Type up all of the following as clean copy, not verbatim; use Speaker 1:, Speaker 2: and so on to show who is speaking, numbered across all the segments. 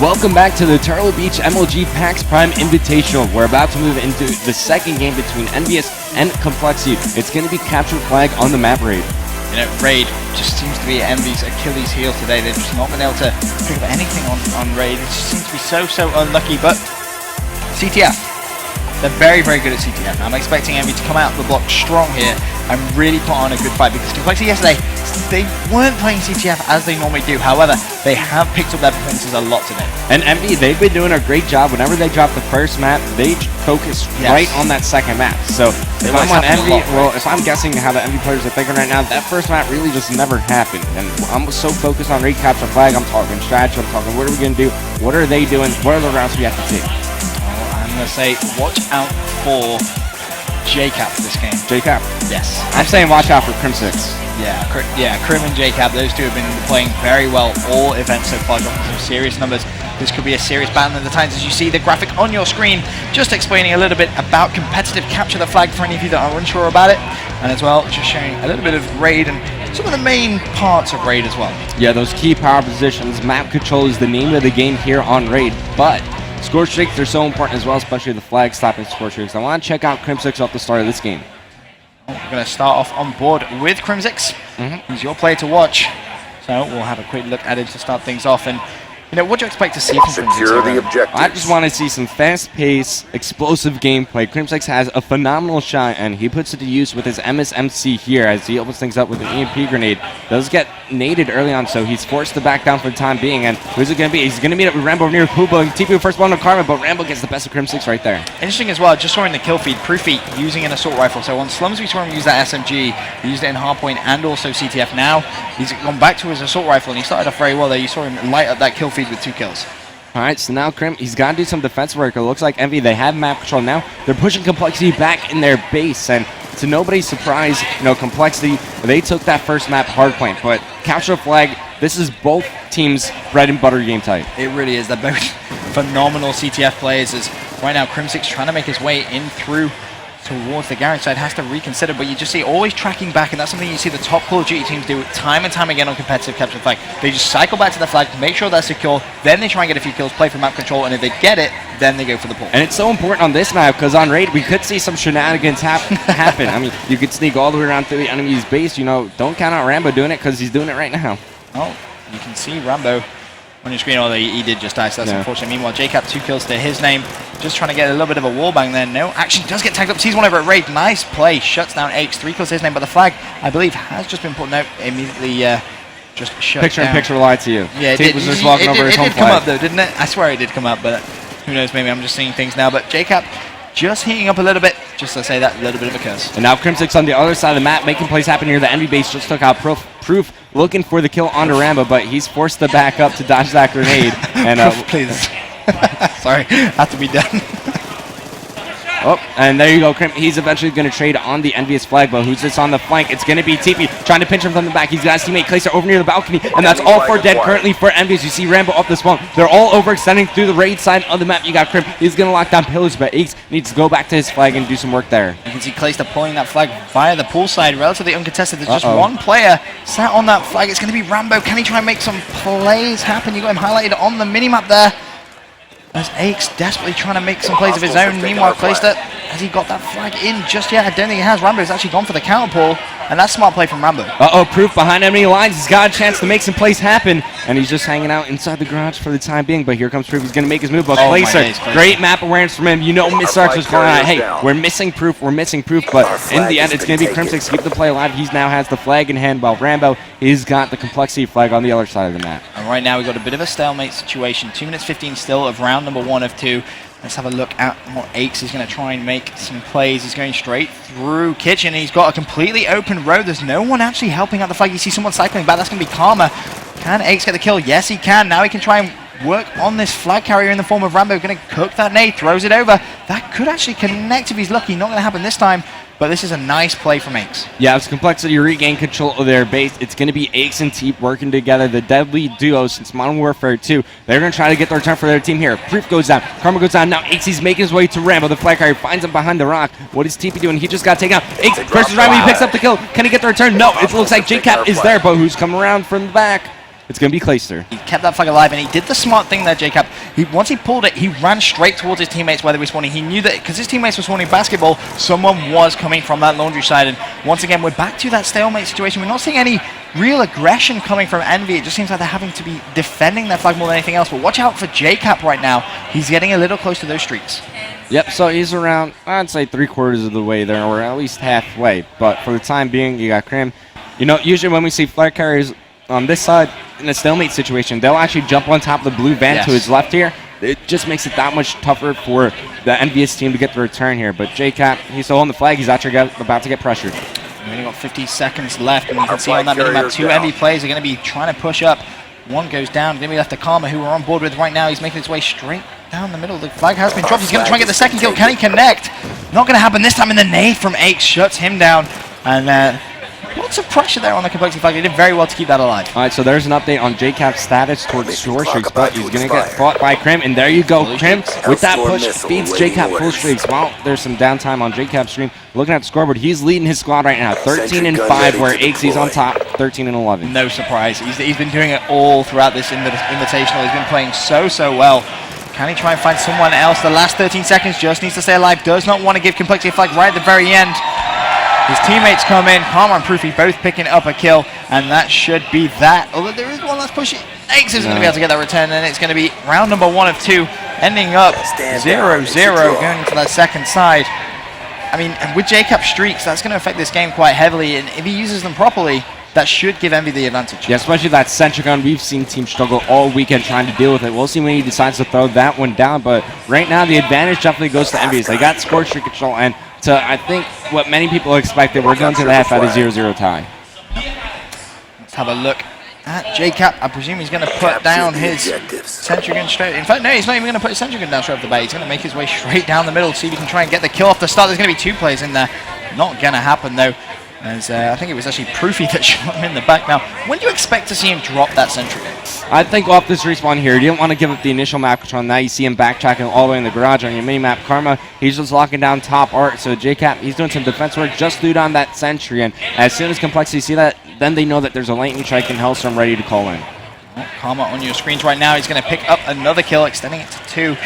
Speaker 1: Welcome back to the Turtle Beach MLG PAX Prime Invitational. We're about to move into the second game between EnVy and Complexity. It's going to be capture flag on the map Raid.
Speaker 2: You know, Raid just seems to be EnVy's Achilles heel today. They've just not been able to pick up anything on Raid. It just seems to be so unlucky. But CTF, they're very good at CTF. I'm expecting EnVy to come out of the block strong here and really put on a good fight, because Complexity yesterday, they weren't playing CTF as they normally do. However, they have picked up their performances a lot today.
Speaker 1: And EnVy, they've been doing a great job. Whenever they drop the first map, they focus right on that second map. So if I'm on EnVy, well, if I'm guessing how the EnVy players are thinking right now, that first map really just never happened. And I'm so focused on raid capture flag. I'm talking strategy. I'm talking what are we going to do? What are they doing? What are the routes we have to take?
Speaker 2: Well, I'm going to say watch out for JCap for this game.
Speaker 1: JCap?
Speaker 2: Yes.
Speaker 1: I'm saying watch out for Crim6.
Speaker 2: Yeah, Crim and JCap, those two have been playing very well all events so far, dropping some serious numbers. This could be a serious battle in the times. As you see the graphic on your screen, just explaining a little bit about competitive capture the flag for any of you that are unsure about it, and as well just showing a little bit of Raid and some of the main parts of Raid as well. Yeah,
Speaker 1: those key power positions. Map control is the name of the game here on Raid, but score streaks are so important as well, especially the flag stopping score streaks. I want to check out Crim6 off the start of this game.
Speaker 2: We're going to start off on board with Crim6. He's your player to watch. So we'll have a quick look at him to start things off. And you know, what do you expect to see from Crim6?
Speaker 3: Secure the objectives.
Speaker 1: I just want to see some fast-paced, explosive gameplay. Crim6 has a phenomenal shot, and he puts it to use with his MSMC here as he opens things up with an EMP grenade. Does get naded early on, so he's forced to back down for the time being. And who's it going to be? He's going to meet up with Rambo near Puba and TP first one on Karma, but Rambo gets the best of Crim6 right there.
Speaker 2: Interesting as well, just saw in the kill feed, Proofy using an assault rifle. So on Slums we saw him use that SMG, he used it in Hardpoint and also CTF. Now he's gone back to his assault rifle, and he started off very well there. You saw him light up that kill feed with 2 kills.
Speaker 1: All right, so now Crim, he's got to do some defensive work. It looks like EnVy, they have map control now. They're pushing Complexity back in their base, and to nobody's surprise, you know, Complexity, they took that first map Hardpoint, but capture flag, this is both teams' bread and butter game type.
Speaker 2: It really is. They're both phenomenal CTF players. As right now, Crim6 trying to make his way in through towards the garage side, has to reconsider, but you just see always tracking back, and that's something you see the top Call of Duty teams do time and time again on competitive capture flag. They just cycle back to the flag, make sure they're secure, then they try and get a few kills, play for map control, and if they get it, then they go for the pull.
Speaker 1: And it's so important on this map, because on Raid, we could see some shenanigans happen. I mean, you could sneak all the way around through the enemy's base, you know, don't count out Rambo doing it, because he's doing it right now.
Speaker 2: Oh, you can see Rambo on your screen, although he did just die, so that's unfortunate. Meanwhile, JCap 2 kills to his name, just trying to get a little bit of a wallbang there. No, actually does get tagged up, sees one over at Raid, nice play, shuts down Aches, 3 kills to his name, but the flag, I believe, has just been put out immediately, just shut
Speaker 1: Picture
Speaker 2: down.
Speaker 1: in picture lied to you.
Speaker 2: Yeah,
Speaker 1: Tate was just walking over his home
Speaker 2: flag. It did come up though, didn't it? I swear it did come up, but who knows, maybe I'm just seeing things now, but JCap just heating up a little bit, just to say that, a little bit of a curse.
Speaker 1: And now Crim6 on the other side of the map, making plays happen here. The EnVy base just took out Proof, looking for the kill onto Rambo, but he's forced to back up to dodge that grenade. And
Speaker 2: Proof, please. Sorry, have to be done.
Speaker 1: Oh, and there you go, Crim. He's eventually going to trade on the EnVy's flag, but who's this on the flank? It's going to be TP, trying to pinch him from the back. He's got his teammate Clayster over near the balcony, and that's all for dead currently for EnVy. You see Rambo up the spawn. They're all overextending through the Raid side of the map. You got Crim. He's going to lock down Pillage, but Aches needs to go back to his flag and do some work there.
Speaker 2: You can see Clayster pulling that flag via the pool side, relatively uncontested. There's just one player sat on that flag. It's going to be Rambo. Can he try and make some plays happen? You got him highlighted on the minimap there. As Aches desperately trying to make some plays of his own. Meanwhile, Clayster, has he got that flag in just yet? I don't think he has. Rambo's actually gone for the counter pull, and that's smart play from Rambo.
Speaker 1: Proof behind enemy lines. He's got a chance to make some plays happen, and he's just hanging out inside the garage for the time being. But here comes Proof. He's going to make his move. But Clayster, great map awareness from him. You know, Miss Arch was calling out, hey, we're missing Proof. But in the end, it's going to be Crim6 keep the play alive. He now has the flag in hand, while Rambo, he's got the Complexity flag on the other side of the map.
Speaker 2: And right now, we've got a bit of a stalemate situation. 2 minutes 15 still of round number 1 of 2. Let's have a look at what Aches is going to try and make some plays. He's going straight through Kitchen. He's got a completely open road. There's no one actually helping out the flag. You see someone cycling back. That's going to be Karma. Can Aches get the kill? Yes, he can. Now he can try and work on this flag carrier in the form of Rambo. Going to cook that nade. Throws it over. That could actually connect if he's lucky. Not going to happen this time. But this is a nice play from Aches.
Speaker 1: Yeah, as Complexity regain control of their base, it's going to be Aches and Teep working together, the deadly duo since Modern Warfare 2. They're going to try to get the return for their team here. Proof goes down, Karma goes down, now Aches, he's making his way to Rambo. The flag carrier finds him behind the rock. What is TP doing? He just got taken out. Aches versus Rambo, he picks up the kill. Can he get the return? No, it looks like JCap is there, but who's coming around from the back? It's going to be Clayster.
Speaker 2: He kept that flag alive, and he did the smart thing there, Jacob. Once he pulled it, he ran straight towards his teammates where they were spawning. He knew that because his teammates were spawning basketball, someone was coming from that laundry side. And once again, we're back to that stalemate situation. We're not seeing any real aggression coming from EnVy. It just seems like they're having to be defending their flag more than anything else. But watch out for JCap right now. He's getting a little close to those streaks.
Speaker 1: Yep, so he's around, I'd say 3/4 of the way there, or at least halfway. But for the time being, you got Krim. You know, usually when we see flag carriers on this side in a stalemate situation, they'll actually jump on top of the blue van to his left here. It just makes it that much tougher for the envious team to get the return here. But JCap, he's still on the flag. He's actually about to get pressured.
Speaker 2: We've only got 50 seconds left, and you can see on that minimap, 2 EnVy players are going to be trying to push up. One goes down, going to be left to Karma, who we're on board with right now. He's making his way straight down the middle. The flag has been dropped. He's going to try and get the second kill. Can he connect? Not going to happen this time, and the nade from Aix shuts him down. And lots of pressure there on the complexity flag. They did very well to keep that alive.
Speaker 1: All right, so there's an update on JCap's status towards score streaks, but he's going to get fought by Krim, and there you go. Krim, with that push, feeds JCap full streaks. Well, there's some downtime on JCap's stream. Looking at the scoreboard, he's leading his squad right now, 13-5, where Aixie's on top, 13-11.
Speaker 2: No surprise. He's been doing it all throughout this invitational. He's been playing so well. Can he try and find someone else? The last 13 seconds just needs to stay alive. Does not want to give complexity a flag right at the very end. His teammates come in, Karma and Proofy both picking up a kill, and that should be that. Although there is one last push. Aix is going to be able to get that return, and it's going to be round number 1 of 2, ending up 0-0 going into that second side. I mean, with JCap streaks, that's going to affect this game quite heavily, and if he uses them properly, that should give EnVy the advantage. Yeah,
Speaker 1: especially that Sentry gun. We've seen teams struggle all weekend trying to deal with it. We'll see when he decides to throw that one down, but right now the advantage definitely goes to EnVy. They got score streak control, and to, I think, what many people expected, we're going to the half at a 0-0 tie.
Speaker 2: Let's have a look at JCap. I presume he's going to put down his Sentry gun straight. In fact, no, he's not even going to put his Sentry gun down straight off the bat. He's going to make his way straight down the middle to see if he can try and get the kill off the start. There's going to be 2 players in there. Not going to happen, though. As I think it was actually Proofy that shot him in the back. Now, when do you expect to see him drop that Sentry gun?
Speaker 1: I think off this respawn here, you didn't want to give up the initial map control. Now you see him backtracking all the way in the garage on your mini-map. Karma, he's just locking down top art. So JCap, he's doing some defense work, just threw down that Sentry. And as soon as Complexity see that, then they know that there's a lightning strike and Hellstorm ready to call in.
Speaker 2: Well, Karma on your screens right now. He's going to pick up another kill, extending it to 2.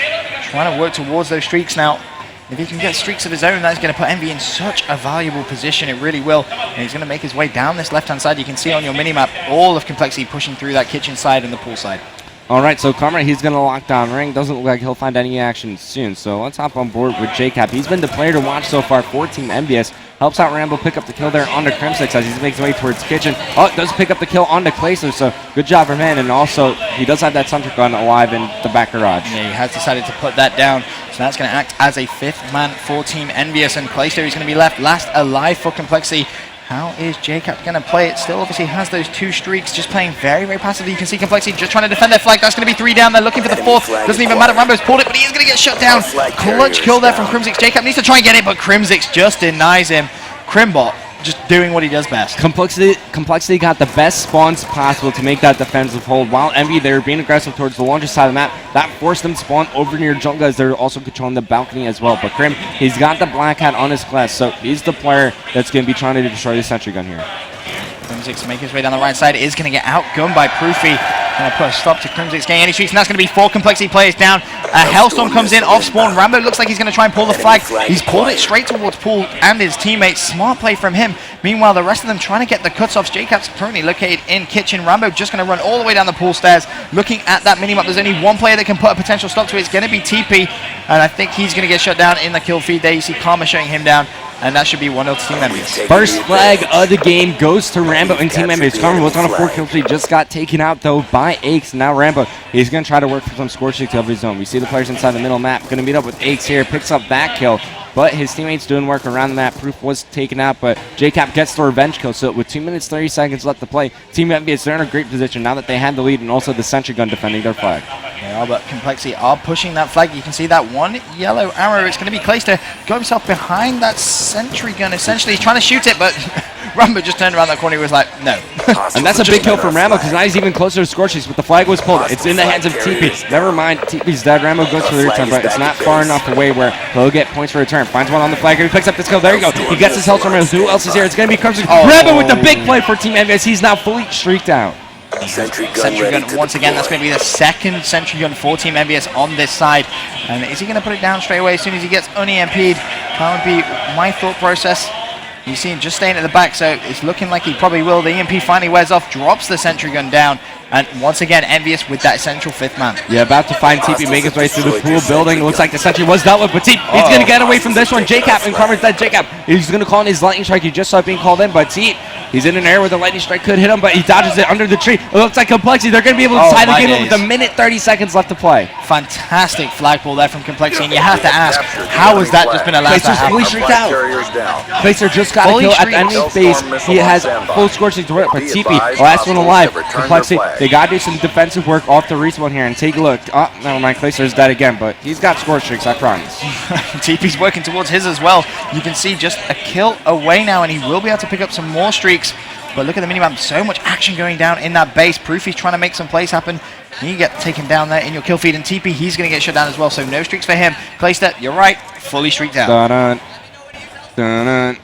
Speaker 2: Trying to work towards those streaks now. If he can get streaks of his own, that's going to put EnVy in such a valuable position. It really will. And he's going to make his way down this left-hand side. You can see on your minimap all of Complexity pushing through that kitchen side and the pool side.
Speaker 1: All right, so Karma, he's going to lock down Ring. Doesn't look like he'll find any action soon. So let's hop on board with JCap. He's been the player to watch so far for Team MBS. Helps out Rambo pick up the kill there onto Crimsix as he makes his way towards Kitchen. Oh, does pick up the kill onto Clayster, so good job from him. And also, he does have that Sentry gun alive in the back garage.
Speaker 2: Yeah, he has decided to put that down. So that's going to act as a 5th man for Team Envious. And Clayster is going to be left last alive for Complexity. How is JCap going to play it? Still obviously has those 2 streaks, just playing very passively. You can see Complexity just trying to defend their flag. That's going to be 3 down. They're looking for the 4th. Doesn't even matter. Rambo's pulled it, but he is going to get shut down. Clutch kill there from Crimsix. JCap needs to try and get it, but Crimsix just denies him. Crimbot just doing what he does best.
Speaker 1: Complexity got the best spawns possible to make that defensive hold. While EnVy, they were being aggressive towards the launcher side of the map. That forced them to spawn over near jungle as they're also controlling the balcony as well. But Krim, he's got the black hat on his class, so he's the player that's going to be trying to destroy the Sentry gun here.
Speaker 2: Crimsix make his way down the right side. Is going to get outgunned by Proofy. Going to put a stop to Crimsix getting any streaks, and that's going to be 4 Complexity players down. A Hellstorm comes in off spawn. Rambo looks like he's going to try and pull the flag. He's pulled it straight towards Pool and his teammates. Smart play from him. Meanwhile, the rest of them trying to get the cuts-offs. JCap's currently located in Kitchen. Rambo just going to run all the way down the pool stairs. Looking at that minimap, there's only one player that can put a potential stop to it. It's going to be TP, and I think he's going to get shut down in the kill feed there. You see Karma shutting him down. And that should be 1-0 to Team Envious.
Speaker 1: First flag of the game goes to Rambo and Team Envious. Karma was on a 4-kill streak, just got taken out though by Aix. Now Rambo, he's going to try to work for some score streaks of his own. We see the players inside the middle map. Going to meet up with Aix here, picks up that kill. But his teammates doing work around the map. Proof was taken out, but JCap gets the revenge kill. So with 2 minutes 30 seconds left to play, Team Envious, they're in a great position now that they had the lead and also the Sentry gun defending their flag.
Speaker 2: They are, but Complexity are pushing that flag. You can see that one yellow arrow. It's going to be Clayster. Got himself behind that Sentry gun. Essentially, he's trying to shoot it, but Rambo just turned around that corner. He was like, no.
Speaker 1: And that's a big kill from Rambo because now he's even closer to score streaks, but the flag was pulled. It's in the hands of TP. Never mind, TP's dead. Rambo goes for the return, but it's not far enough away where he'll get points for return. Finds one on the flag. He picks up this kill. There you go. He gets his Hellstorm. Who else is here? It's going to be Crimson. Rambo with the big play for Team Envious. He's now fully streaked out.
Speaker 3: Sentry
Speaker 2: Sentry
Speaker 3: gun
Speaker 2: gun once again. That's going to be the second Sentry gun for Team EnVy on this side. And is he going to put it down straight away as soon as he gets un-EMP'd? That would be my thought process. You see him just staying at the back, so it's looking like he probably will. The EMP finally wears off, drops the Sentry gun down, and once again, EnVy with that essential fifth man.
Speaker 1: Yeah, about to find TP make his way through the pool building. Looks like the Sentry was dealt with, but TP, he's going to get away from this one. JCap and Karma's dead. JCap, he's going to call in his lightning strike. He just saw it being called in, but TP, he's in an air where the lightning strike could hit him, but he dodges it under the tree. It looks like Complexity. They're going to be able to tie the game with a minute 30 seconds left to play.
Speaker 2: Fantastic flagpole there from Complexity, and you have to ask, how has that just been allowed to happen?
Speaker 1: Fully streaked out. Placer just got a kill at the enemy base. He has full scorching to work, but TP, last one alive. Complexity, they got to do some defensive work off the respawn here and take a look. Oh, never mind, Placer's dead again, but he's got score streaks, I promise.
Speaker 2: TP's working towards his as well. You can see just a kill away now, and he will be able to pick up some more streaks. But look at the minimap, so much action going down in that base. Proofy's trying to make some plays happen. You get taken down there in your kill feed, and TP, he's going to get shut down as well, so no streaks for him. Playster, you're right, fully streaked out.
Speaker 1: Dun-dun. Dun-dun.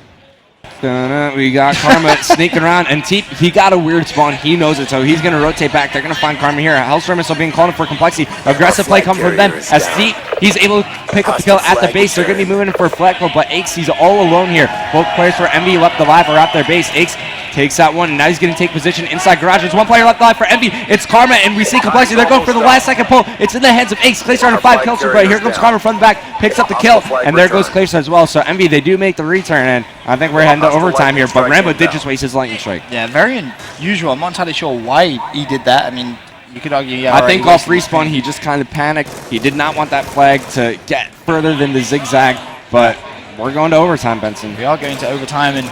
Speaker 1: Dun-dun. We got Karma sneaking around, and TP, he got a weird spawn. He knows it, so he's going to rotate back. They're going to find Karma here. Hellstorm missile being called in for Complexity. Aggressive play coming from them as TP, he's able to pick up the kill at the base. They're going to be moving in for a flagpole, but Aches, he's all alone here. Both players for EnVy left alive are at their base. Aches takes that one, and now he's going to take position inside garage. There's one player left alive for EnVy. It's Karma, and we see Complexity. They're going for the last second pull. It's in the hands of Ace. Clayster on a 5 kill streak, but here comes Karma from the back, picks up the kill, and there goes Clayster as well. So EnVy, they do make the return, and I think we're heading to overtime here, but Rambo did just waste his lightning strike.
Speaker 2: Yeah, very unusual. I'm not entirely sure why he did that. I mean, you could argue, yeah.
Speaker 1: I think off respawn, he just kind of panicked. He did not want that flag to get further than the zigzag, but we're going to overtime, Benson.
Speaker 2: We are going to overtime, and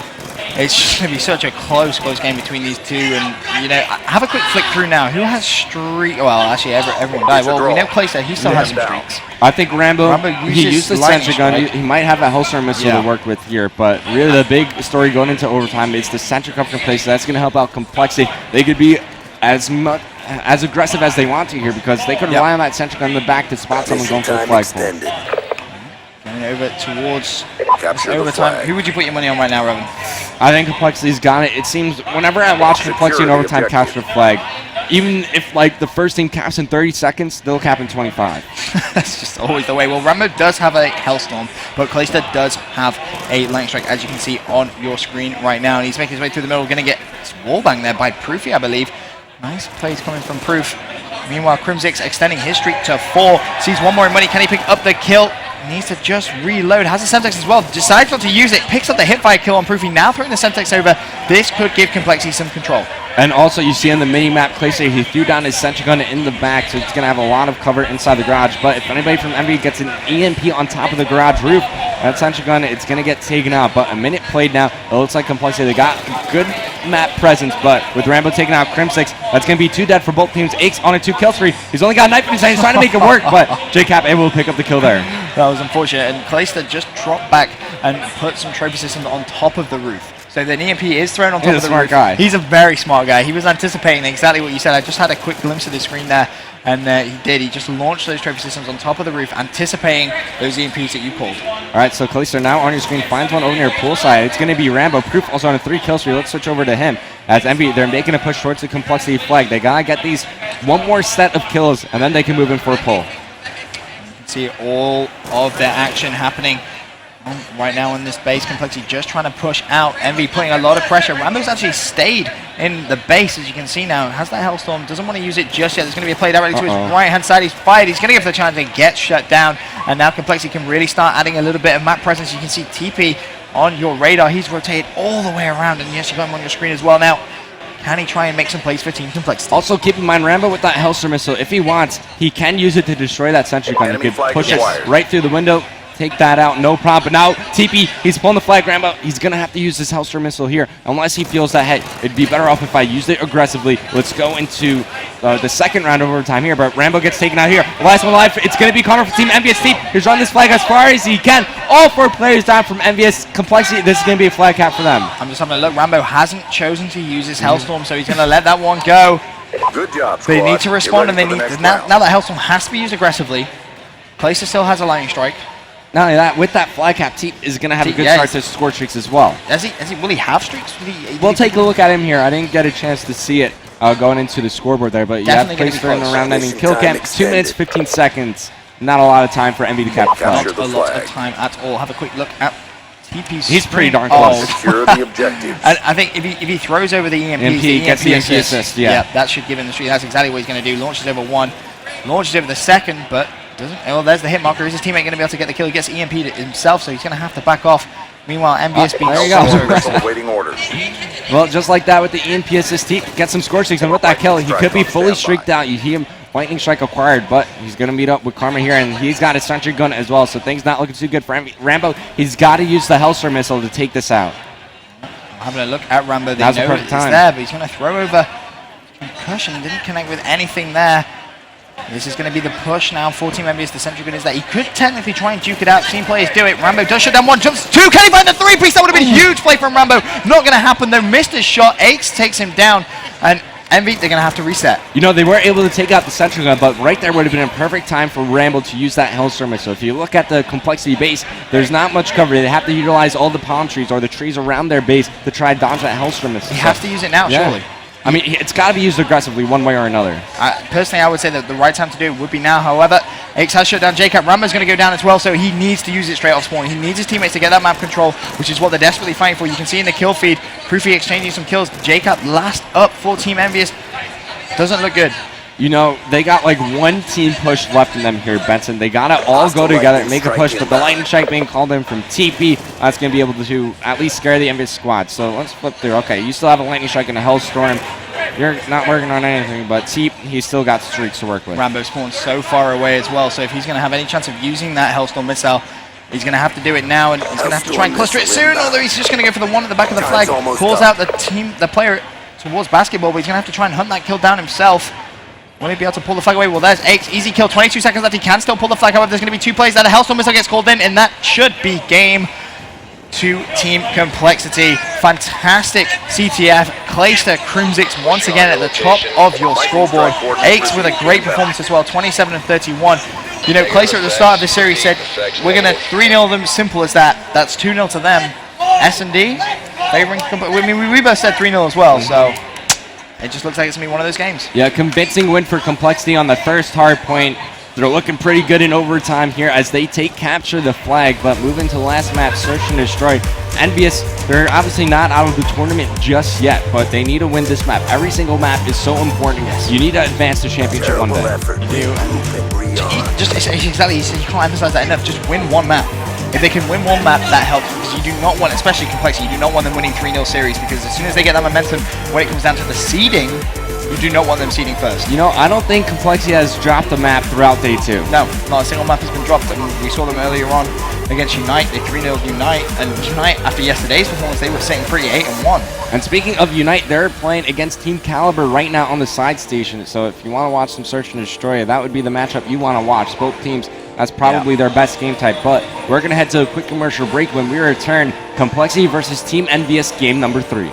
Speaker 2: it's just going to be such a close game between these two. And, you know, have a quick flick through now. Who has streak? Well, actually, everyone died. Well, we know Clayster, he still has some streaks.
Speaker 1: I think Rambo he used the Sentry gun. He might have a Hellstorm missile to work with here, but really the big story going into overtime is the Sentry cover from Clayster. That's going to help out Complexity. They could be as aggressive as they want to here because they could rely on that Sentry gun in the back to spot someone going for a flagpole.
Speaker 2: Going over towards overtime. Who would you put your money on right now, Robin?
Speaker 1: I think Complexity's got it. It seems whenever I watch Complexity in overtime capture a flag, even if like the first team caps in 30 seconds, they'll cap in 25.
Speaker 2: That's just always the way. Well, Rambo does have a Hellstorm, but Clayster does have a lightning strike, as you can see on your screen right now. And he's making his way through the middle. Going to get wallbang there by Proofy, I believe. Nice plays coming from Proof. Meanwhile, Crimzix extending his streak to 4. Sees one more in money. Can he pick up the kill? Needs to just reload. Has a Semtex as well. Decides not to use it. Picks up the hipfire kill on Proofy. Now throwing the Semtex over. This could give Complexity some control.
Speaker 1: And also, you see on the mini-map, Clayster, he threw down his Sentry gun in the back, so it's going to have a lot of cover inside the garage. But if anybody from EnVy gets an EMP on top of the garage roof, that Sentry gun, it's going to get taken out. But a minute played now. It looks like Complexity, they got good map presence, but with Rambo taking out Crimzix, that's going to be 2 dead for both teams. Aches on a 2 kill spree. He's only got a knife in his hand. He's trying to make it work, but JCap able to pick up the kill there.
Speaker 2: That was unfortunate, and Clayster just dropped back and put some trophy systems on top of the roof. So the EMP is thrown on top of the roof.
Speaker 1: Guy.
Speaker 2: He's a very smart guy. He was anticipating exactly what you said. I just had a quick glimpse of the screen there, and he did. He just launched those trophy systems on top of the roof, anticipating those EMPs that you called.
Speaker 1: All right, so Clayster now on your screen finds one over near poolside. It's going to be Rambo. Proof also on a 3 kill streak. Let's switch over to him. As EnVy, they're making a push towards the Complexity flag. They got to get these one more set of kills, and then they can move in for a pull.
Speaker 2: You can see all of their action happening right now in this base. Complexity just trying to push out. EnVy putting a lot of pressure. Rambo's actually stayed in the base, as you can see now. Has that Hellstorm. Doesn't want to use it just yet. There's going to be a play directly to his right-hand side. He's fired. He's going to give the chance and get shut down. And now Complexity can really start adding a little bit of map presence. You can see TP on your radar. He's rotated all the way around. And yes, you got him on your screen as well now. Can he try and make some plays for Team Complexity? Also,
Speaker 1: keep in mind, Rambo with that Hellstorm missile, if he wants, he can use it to destroy that Sentry gun. He could push it right through the window, take that out, no problem. But now, TP, he's pulling the flag. Rambo, he's going to have to use this Hellstorm missile here, unless he feels that, hey, it'd be better off if I used it aggressively. Let's go into the second round of overtime here, but Rambo gets taken out here. The last one alive, it's going to be Connor from Team EnVy. He's running this flag as far as he can. All 4 players down from EnVy. Complexity, this is going to be a flag cap for them.
Speaker 2: I'm just having a look. Rambo hasn't chosen to use his Hellstorm, so he's going to let that one go.
Speaker 3: Good job,
Speaker 2: They need to respond, and they need now that Hellstorm has to be used aggressively. Clayster still has a lightning strike.
Speaker 1: Not only that, with that flag cap, Teep is going to have a good start to score streaks as well.
Speaker 2: Will he have streaks?
Speaker 1: We'll take a look at him here. I didn't get a chance to see it. going into the scoreboard there, but you have
Speaker 2: Definitely
Speaker 1: place
Speaker 2: gonna be
Speaker 1: for
Speaker 2: close.
Speaker 1: around ending kill cam. 2 minutes, 15 seconds. Not a lot of time for EnVy to capture
Speaker 2: Not
Speaker 1: flag.
Speaker 2: a lot of time at all. Have a quick look at TP's.
Speaker 1: He's pretty
Speaker 2: sprint.
Speaker 1: darn close.
Speaker 3: Secure the objectives.
Speaker 2: And I think if he throws over the EMP,
Speaker 1: EMP gets the EMP assist, yeah.
Speaker 2: that should give him the streak. That's exactly what he's going to do. Launches over one, launches over the second, but doesn't. Oh, there's the hit marker. Is his teammate going to be able to get the kill? He gets EMP'd himself, so he's going to have to back off. Meanwhile, MBS being
Speaker 1: there you
Speaker 2: so
Speaker 1: go.
Speaker 2: aggressive.
Speaker 3: Waiting orders.
Speaker 1: Well, just like that with the EMP assist, he gets some score streaks, and with that kill, he could be fully streaked out. You see him, lightning strike acquired, but he's going to meet up with Karma here, and he's got his Sentry gun as well, so things not looking too good for EnVy. Rambo, he's got to use the Hellstorm missile to take this out.
Speaker 2: Having a look at Rambo, they
Speaker 1: Now's the
Speaker 2: know
Speaker 1: perfect
Speaker 2: it's
Speaker 1: time.
Speaker 2: there, but he's going to throw over concussion. Didn't connect with anything there. This is going to be the push now for Team MBS. The Sentry gun is there. He could technically try and duke it out. Seen players do it. Rambo does shut down one, jumps two. Can he find the three-piece? That would have been a huge play from Rambo. Not going to happen though. Missed his shot. Aches takes him down, and EnVy, they're going to have to reset.
Speaker 1: You know, they were able to take out the Sentry gun, but right there would have been a perfect time for Rambo to use that Hellstorm missile. If you look at the complexity base, there's not much cover. They have to utilize all the palm trees or the trees around their base to try and dodge that Hellstorm missile.
Speaker 2: He has to use it now, surely.
Speaker 1: I mean, it's got to be used aggressively one way or another.
Speaker 2: Personally, I would say that the right time to do it would be now. However, Aches has shut down JCap. Rambo's going to go down as well, so he needs to use it straight off spawn. He needs his teammates to get that map control, which is what they're desperately fighting for. You can see in the kill feed, Proofy exchanging some kills. JCap last up for Team Envious. Doesn't look good.
Speaker 1: You know, they got like one team push left in them here, Benson. They got to all go together and make a push, but the lightning strike being called in from TP, that's going to be able to at least scare the Envious squad. So let's flip through. Okay, you still have a lightning strike and a Hellstorm. You're not working on anything, but Teep, he's still got streaks to work with.
Speaker 2: Rambo spawns so far away as well, so if he's going to have any chance of using that Hellstorm missile, he's going to have to do it now, and he's going to have to try and cluster it soon, although he's just going to go for the one at the back of the flag. Calls out the player towards basketball, but he's going to have to try and hunt that kill down himself. Will he be able to pull the flag away? Well, there's Aches. Easy kill. 22 seconds left. He can still pull the flag. However, there's going to be two plays that a Hellstorm missile gets called in, and that should be game to Team Complexity. Fantastic CTF. Clayster Crimsix once again at the top of your scoreboard. Aches with a great performance as well. 27 and 31. You know, Clayster at the start of this series said, we're going to 3-0 them. Simple as that. That's 2-0 to them. S&D, favoring. I mean, we both said 3-0 as well, so it just looks like it's going to be one of those games.
Speaker 1: Yeah, convincing win for Complexity on the first hard point. They're looking pretty good in overtime here as they capture the flag, but moving to the last map, Search and Destroy. Envious, they're obviously not out of the tournament just yet, but they need to win this map. Every single map is so important. You need to advance the championship one day.
Speaker 2: You do. Just exactly, you can't emphasize that enough. Just win one map. If they can win one map, that helps, because you do not want, especially Complexity, you do not want them winning 3-0 series, because as soon as they get that momentum, when it comes down to the seeding, you do not want them seeding first.
Speaker 1: You know, I don't think Complexity has dropped a map throughout day 2.
Speaker 2: No, not a single map has been dropped. And we saw them earlier on against Unite. They 3-0'd Unite, and Unite, after yesterday's performance, they were sitting pretty 8-1.
Speaker 1: And speaking of Unite, they're playing against Team Caliber right now on the side station. So if you want to watch some Search and Destroy, that would be the matchup you want to watch. Both teams, that's probably their best game type. But we're going to head to a quick commercial break. When we return, Complexity versus Team Envious game number 3.